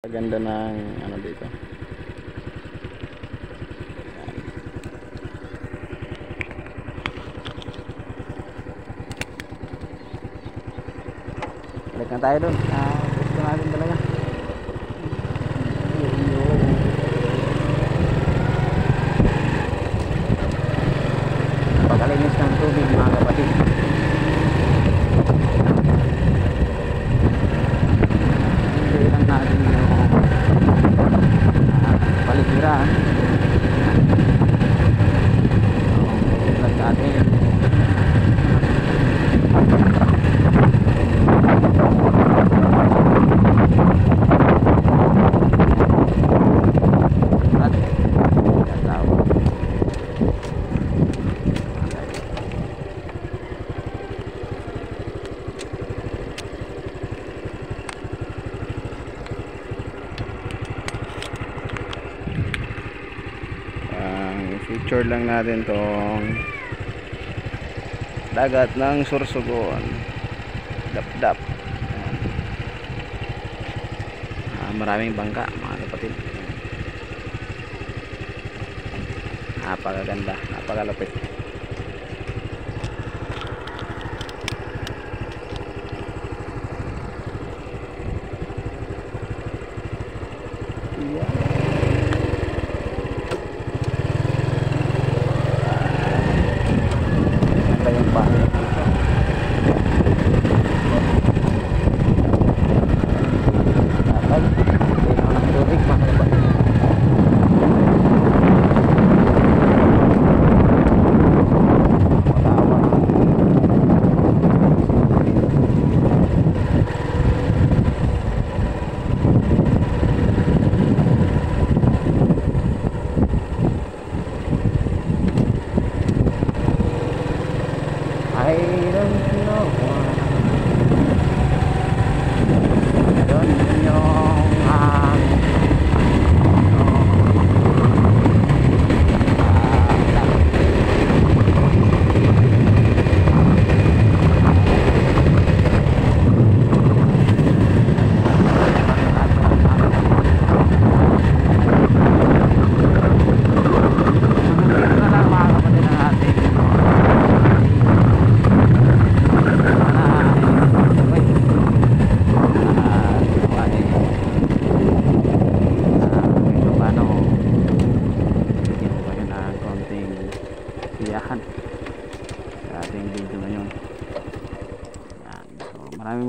Ganda ng ano dito. Balik na tayo dun. Gusto natin talaga. Pagkalinis ng tubig mga kapatid. Hindi lang natin yung paligiran. Lang natin. Feature lang natin tong dagat ng Sorsogon, Dapdap. Maraming bangka mga kapatid. Napakaganda, napakalapit.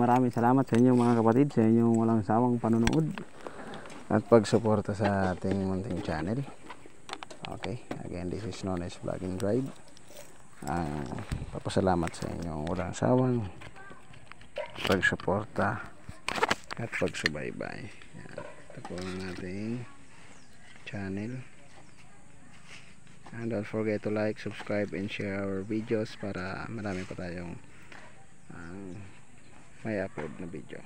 Maraming salamat sa inyo mga kapatid, sa inyong walang sawang panunood at pagsuporta sa ating munting channel. Okay, again, this is known as Vlog and Drive. Papasalamat sa inyong walang sawang pagsuporta at pagsubaybay. Ito po ang ating channel, and don't forget to like, subscribe and share our videos para marami pa tayong may upload na video.